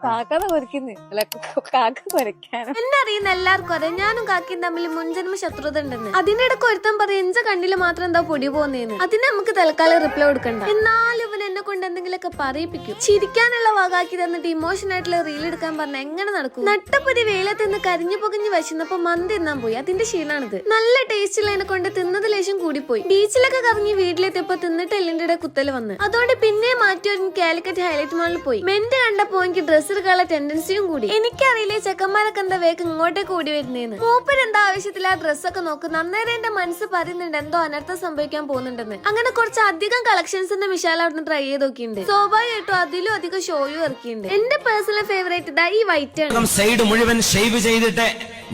കാക്കത കൊരക്കുന്നു കാക്ക കൊരക്കാനും എന്നെ അറിയുന്ന എല്ലാവർക്കും അറിയാം ഞാനും കാക്കയും തമ്മിൽ മുൻജന്മ ശത്രുത ഉണ്ടെന്ന്. അതിനിടക്ക് ഒരുത്തം പറയും എന്റെ കണ്ണില് മാത്രം എന്താ പൊടി പോന്നേന്ന്. അതിന് നമുക്ക് തൽക്കാലം റിപ്ലൈ കൊടുക്കണ്ട. എന്നാലും ഇവൻ എന്നെ കൊണ്ട് എന്തെങ്കിലുമൊക്കെ പറയിപ്പിക്കും. ചിരിക്കാനുള്ള വകാക്കി തന്നിട്ട് ഇമോഷൻ ആയിട്ടുള്ള റീൽ എടുക്കാൻ പറഞ്ഞ എങ്ങനെ നടക്കും? നട്ടപ്പൊരി വെയിലത്ത് നിന്ന് കരിഞ്ഞു പുകഞ്ഞു വശന്നപ്പോ മന്തി തിന്നാൻ പോയി. അതിന്റെ ക്ഷീണാണിത്. നല്ല ടേസ്റ്റുള്ളതിനെ കൊണ്ട് തിന്നത് ലേശം കൂടിപ്പോയി. ബീച്ചിലൊക്കെ കറങ്ങി വീട്ടിലെത്തിയപ്പോ തിന്നിട്ട് എല്ലിന്റെ കുത്തല് വന്ന്. അതുകൊണ്ട് പിന്നെ മാറ്റി ഒരു കാലിക്കറ്റ് ഹൈലൈറ്റ് മാളിൽ പോയി. മെന്റ് കണ്ടപ്പോ എനിക്ക് ഡ്രസ്സ് എടുക്കാനുള്ള ടെൻഡൻസിയും കൂടി. എനിക്കറിയില്ലേ ചെക്കന്മാരൊക്കെ എന്താ വേഗം ഇങ്ങോട്ടേക്ക് ഓടി വരുന്നേന്ന്. മൂപ്പര് എന്താ ആവശ്യത്തിൽ ആ ഡ്രസ്സൊക്കെ നോക്കുന്നു. അന്നേരം എന്റെ മനസ്സ് പറയുന്നുണ്ട് എന്തോ അനർത്ഥം സംഭവിക്കാൻ പോകുന്നുണ്ടെന്ന്. അങ്ങനെ കുറച്ച് അധികം കളക്ഷൻസിന്റെ മിഷാൽ അവിടെ ട്രൈ ചെയ്ത് നോക്കിയിട്ടുണ്ട്. സ്വാഭാവികമായിട്ടും അതിലും അധികം ഷോയും ഇറക്കിയിട്ടുണ്ട്. എന്റെ പേഴ്സണൽ ഫേവറേറ്റ് ഇതാ ഈ വൈറ്റ് ആണ്. സൈഡ് മുഴുവൻ ഷേവ് ചെയ്തിട്ട്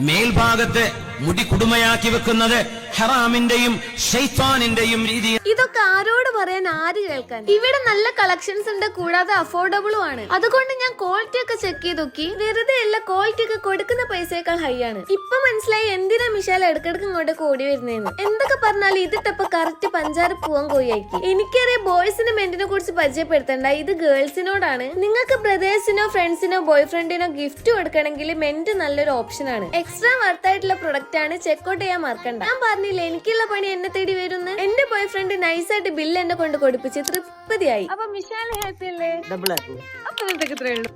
മേൽഭാഗത്ത് മുടി കുടുമയാക്കി വെക്കുന്നത് ഹറാമിന്റെയും ശൈത്താനിന്റെയും രീതി. ഇതൊക്കെ ആരോട് പറയാൻ, ആര് കേൾക്കാൻ? ഇവിടെ നല്ല കളക്ഷൻസ് ഉണ്ട്, കൂടാതെ അഫോർഡബിളും ആണ്. അതുകൊണ്ട് ഞാൻ ക്വാളിറ്റി ഒക്കെ ചെക്ക് ചെയ്ത് നോക്കി. വെറുതെ അല്ല, ക്വാളിറ്റി ഒക്കെ കൊടുക്കുന്ന പൈസയേക്കാൾ ഹൈ ആണ്. ഇപ്പൊ മനസ്സിലായി എന്തിനാ മിഷാൽ ഇടക്കിടക്ക് ഇങ്ങോട്ടേക്ക് ഓടി വരുന്നതെന്ന്. എന്തൊക്കെ പറഞ്ഞാലും ഇതിട്ടപ്പോ കറക്റ്റ് പഞ്ചാര പൂവൻ കോയാക്കി. എനിക്കറിയാം ബോയ്സിന് മെന്റിനെ കുറിച്ച് പരിചയപ്പെടുത്തണ്ട, ഇത് ഗേൾസിനോടാണ്. നിങ്ങൾക്ക് ബ്രദേഴ്സിനോ ഫ്രണ്ട്സിനോ ബോയ് ഫ്രണ്ടിനോ ഗിഫ്റ്റ് കൊടുക്കണമെങ്കിൽ മെന്റ് നല്ലൊരു ഓപ്ഷൻ ആണ്. എക്സ്ട്രാ വർത്തായിട്ടുള്ള പ്രൊഡക്റ്റ് ആണ്, ചെക്കൗട്ട് ചെയ്യാൻ മറക്കണ്ട. ഞാൻ പറഞ്ഞില്ലേ എനിക്കുള്ള പണി എന്നെ തേടി വരുന്നു. എന്റെ ബോയ് ഫ്രണ്ട് നൈസായിട്ട് ബില്ല് എന്നെ കൊണ്ട് കൊടുപ്പിച്ച് തൃപ്തിയായി. അപ്പൊ മിഷാൽ ഹാപ്പി അല്ലേ? ഡബിൾ ആക്കും. അപ്പൊ ഇത്രേ ഉള്ളൂ.